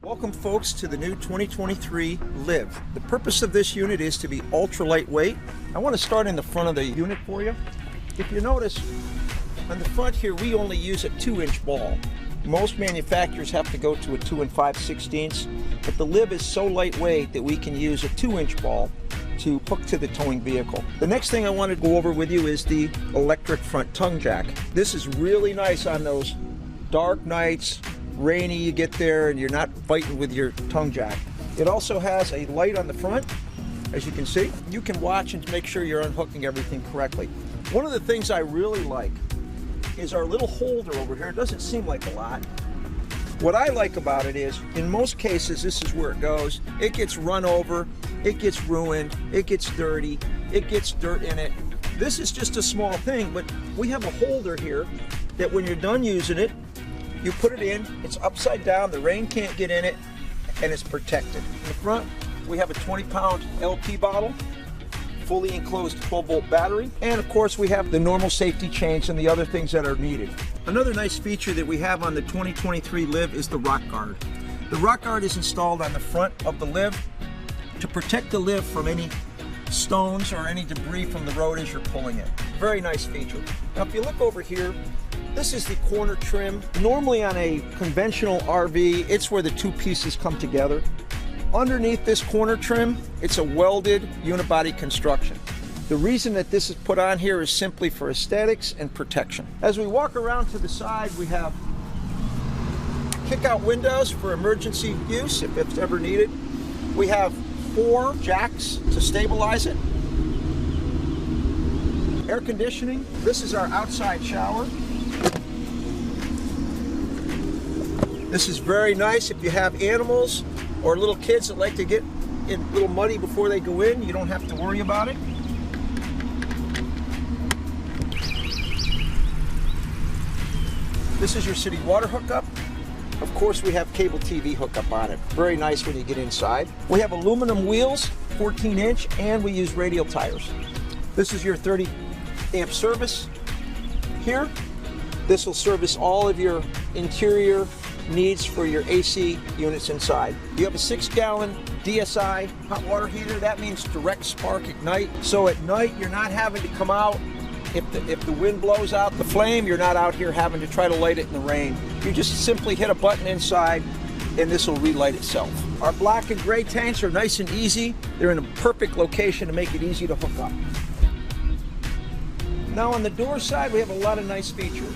Welcome folks to the new 2023 Live. The purpose of this unit is to be ultra lightweight. I want to start in the front of the unit for you. If you notice, on the front here we only use a 2-inch ball. Most manufacturers have to go to a 2 5/16, but the Live is so lightweight that we can use a 2-inch ball to hook to the towing vehicle. The next thing I want to go over with you is the electric front tongue jack. This is really nice on those dark nights, rainy, you get there and you're not fighting with your tongue jack. It also has a light on the front, as you can see. You can watch and make sure you're unhooking everything correctly. One of the things I really like is our little holder over here. It doesn't seem like a lot. What I like about it is, in most cases, this is where it goes. It gets run over, it gets ruined, it gets dirty, it gets dirt in it. This is just a small thing, but we have a holder here that when you're done using it, you put it in, it's upside down, the rain can't get in it, and it's protected. In the front, we have a 20-pound LP bottle, fully enclosed 12-volt battery, and of course we have the normal safety chains and the other things that are needed. Another nice feature that we have on the 2023 Live is the rock guard. The rock guard is installed on the front of the Live to protect the Live from any stones or any debris from the road as you're pulling it. Very nice feature. Now if you look over here, this is the corner trim. Normally on a conventional RV, it's where the two pieces come together. Underneath this corner trim, it's a welded unibody construction. The reason that this is put on here is simply for aesthetics and protection. As we walk around to the side, we have kick-out windows for emergency use if it's ever needed. We have 4 jacks to stabilize it. Air conditioning. This is our outside shower. This is very nice if you have animals or little kids that like to get in a little muddy before they go in. You don't have to worry about it. This is your city water hookup. Of course, we have cable TV hookup on it. Very nice when you get inside. We have aluminum wheels, 14-inch, and we use radial tires. This is your 30-amp service here. This will service all of your interior needs for your AC units inside. You have a 6-gallon DSI hot water heater. That means direct spark ignite. So at night you're not having to come out. If the wind blows out the flame, you're not out here having to try to light it in the rain. You just simply hit a button inside and this will relight itself. Our black and gray tanks are nice and easy. They're in a perfect location to make it easy to hook up. Now on the door side, we have a lot of nice features.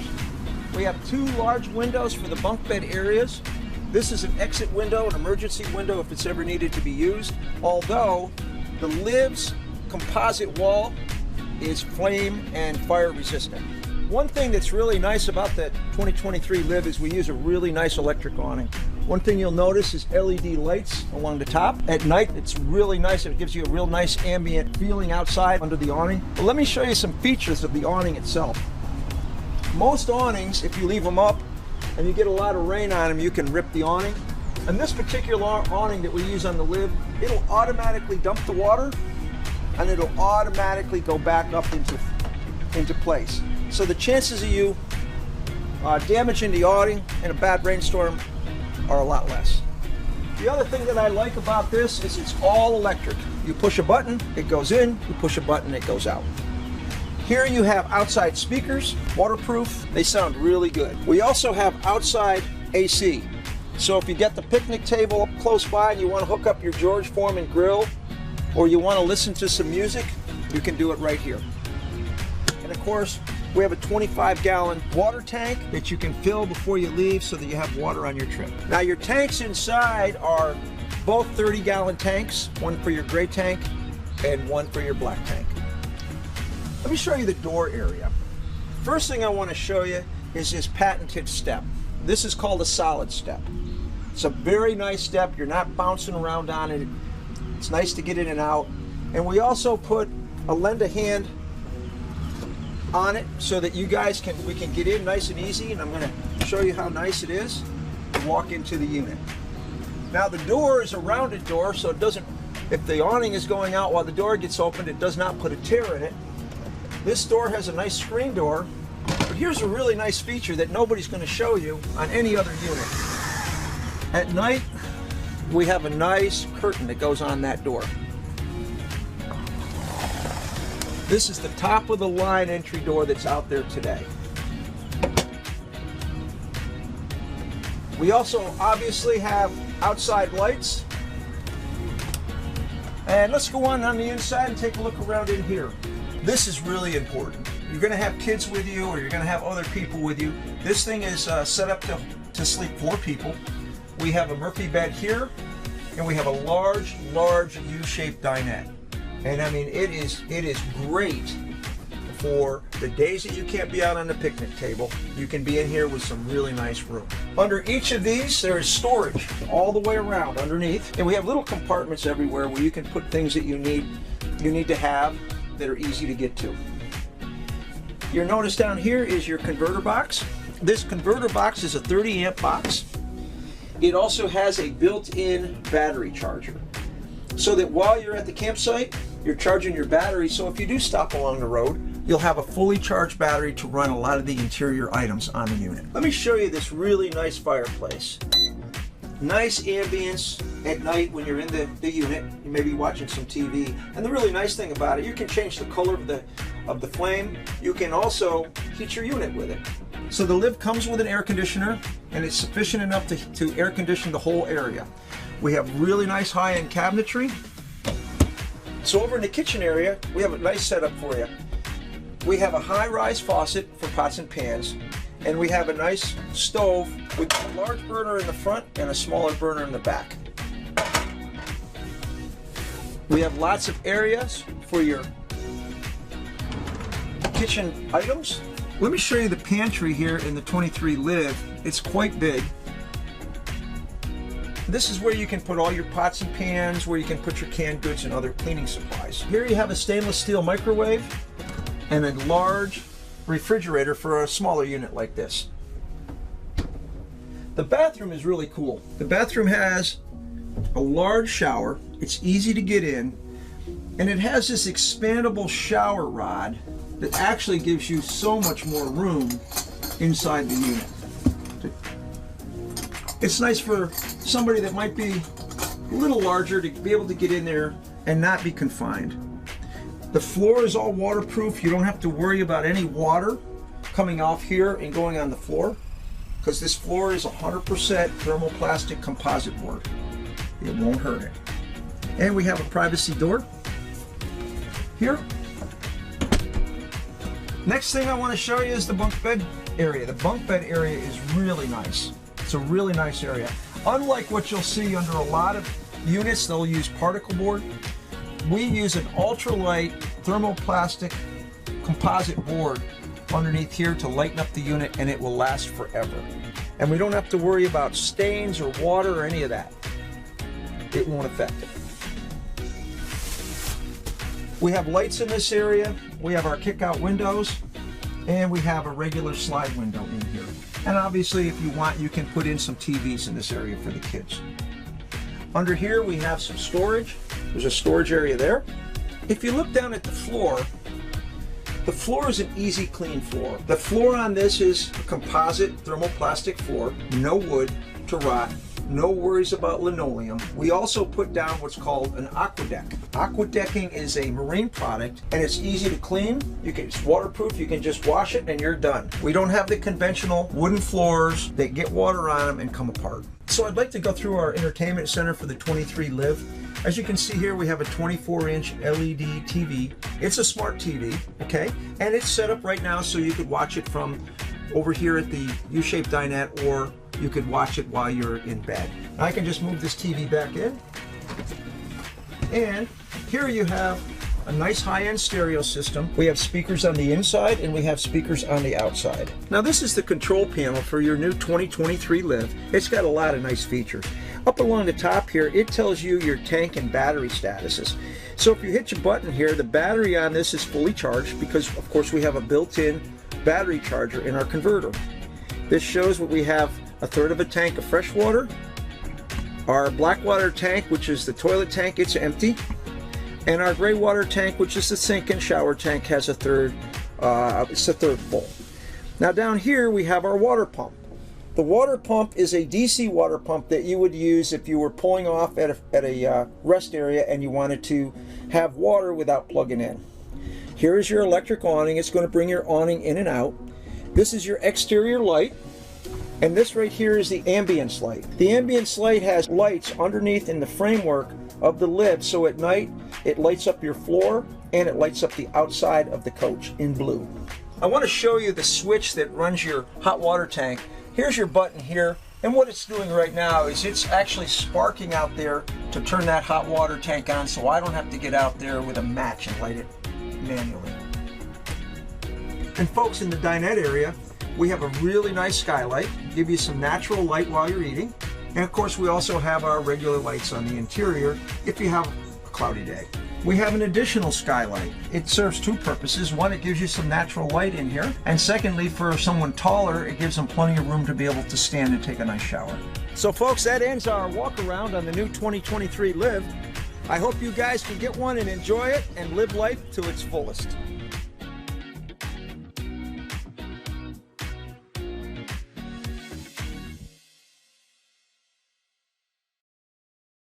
We have 2 large windows for the bunk bed areas. This is an exit window, an emergency window if it's ever needed to be used. Although the Live's composite wall is flame and fire resistant. One thing that's really nice about the 2023 Live is we use a really nice electric awning. One thing you'll notice is LED lights along the top. At night, it's really nice. It gives you a real nice ambient feeling outside under the awning. But let me show you some features of the awning itself. Most awnings, if you leave them up and you get a lot of rain on them, you can rip the awning. And this particular awning that we use on the Live, it'll automatically dump the water and it'll automatically go back up into place. So the chances of you damaging the awning in a bad rainstorm are a lot less. The other thing that I like about this is it's all electric. You push a button, it goes in, you push a button, it goes out. Here you have outside speakers, waterproof. They sound really good. We also have outside AC. So if you get the picnic table up close by and you want to hook up your George Foreman grill, or you want to listen to some music, you can do it right here. And of course, we have a 25-gallon water tank that you can fill before you leave so that you have water on your trip. Now your tanks inside are both 30-gallon tanks, one for your gray tank and one for your black tank. Let me show you the door area. First thing I want to show you is this patented step. This is called a solid step. It's a very nice step. You're not bouncing around on it. It's nice to get in and out. And we also put a lend a hand on it so that you guys we can get in nice and easy. And I'm going to show you how nice it is to walk into the unit. Now the door is a rounded door, so it doesn't, if the awning is going out while the door gets opened, it does not put a tear in it. This door has a nice screen door, but here's a really nice feature that nobody's going to show you on any other unit. At night, we have a nice curtain that goes on that door. This is the top of the line entry door that's out there today. We also obviously have outside lights. And let's go on the inside and take a look around in here. This is really important. You're going to have kids with you, or you're going to have other people with you. This thing is set up to sleep 4 people. We have a Murphy bed here, and we have a large U-shaped dinette. And I mean, it is great for the days that you can't be out on the picnic table. You can be in here with some really nice room. Under each of these, there is storage all the way around underneath, and we have little compartments everywhere where you can put things that you need to have that are easy to get to. Your notice down here is your converter box. This converter box is a 30 amp box. It also has a built-in battery charger, so that while you're at the campsite, you're charging your battery, so if you do stop along the road, you'll have a fully charged battery to run a lot of the interior items on the unit. Let me show you this really nice fireplace. Nice ambience at night when you're in the unit. You may be watching some TV. And the really nice thing about it, you can change the color of the flame. You can also heat your unit with it. So the Liv comes with an air conditioner, and it's sufficient enough to air condition the whole area. We have really nice high-end cabinetry. So over in the kitchen area, we have a nice setup for you. We have a high-rise faucet for pots and pans, and we have a nice stove with a large burner in the front and a smaller burner in the back. We have lots of areas for your kitchen items. Let me show you the pantry here in the 23 Liv. It's quite big. This is where you can put all your pots and pans, where you can put your canned goods and other cleaning supplies. Here you have a stainless steel microwave and a large refrigerator for a smaller unit like this. The bathroom is really cool. The bathroom has a large shower. It's easy to get in, and it has this expandable shower rod that actually gives you so much more room inside the unit. It's nice for somebody that might be a little larger to be able to get in there and not be confined. The floor is all waterproof. You don't have to worry about any water coming off here and going on the floor, because this floor is 100% thermoplastic composite board. It won't hurt it. And we have a privacy door here. Next thing I want to show you is the bunk bed area. The bunk bed area is really nice. It's a really nice area. Unlike what you'll see under a lot of units, they'll use particle board. We use an ultralight thermoplastic composite board underneath here to lighten up the unit, and it will last forever. And we don't have to worry about stains or water or any of that. It won't affect it. We have lights in this area. We have our kick-out windows, and we have a regular slide window in here. And obviously, if you want, you can put in some TVs in this area for the kids. Under here, we have some storage. There's a storage area there. If you look down at the floor is an easy clean floor. The floor on this is a composite thermoplastic floor, no wood to rot, no worries about linoleum. We also put down what's called an aquadeck. Aquadecking is a marine product, and it's easy to clean. It's waterproof. You can just wash it and you're done. We don't have the conventional wooden floors that get water on them and come apart. So I'd like to go through our entertainment center for the 23 Liv. As you can see here, we have a 24-inch LED TV. It's a smart TV, okay? And it's set up right now so you could watch it from over here at the U-shaped dinette, or you could watch it while you're in bed. Now I can just move this TV back in. And here you have a nice high-end stereo system. We have speakers on the inside and we have speakers on the outside. Now this is the control panel for your new 2023 Liv. It's got a lot of nice features. Up along the top here, it tells you your tank and battery statuses. So if you hit your button here, the battery on this is fully charged because of course we have a built-in battery charger in our converter. This shows what we have: a third of a tank of fresh water. Our black water tank, which is the toilet tank, it's empty. And our gray water tank, which is the sink and shower tank, has it's a third full. Now down here we have our water pump. The water pump is a DC water pump that you would use if you were pulling off at a rest area and you wanted to have water without plugging in. Here is your electric awning. It's going to bring your awning in and out. This is your exterior light. And this right here is the Ambient Light. The Ambient Light has lights underneath in the framework of the lid, so at night it lights up your floor and it lights up the outside of the coach in blue. I want to show you the switch that runs your hot water tank. Here's your button here, and what it's doing right now is it's actually sparking out there to turn that hot water tank on, so I don't have to get out there with a match and light it manually. And folks, in the dinette area, we have a really nice skylight, give you some natural light while you're eating. And of course, we also have our regular lights on the interior if you have a cloudy day. We have an additional skylight. It serves two purposes. One, it gives you some natural light in here. And secondly, for someone taller, it gives them plenty of room to be able to stand and take a nice shower. So folks, that ends our walk around on the new 2023 Liv. I hope you guys can get one and enjoy it and live life to its fullest.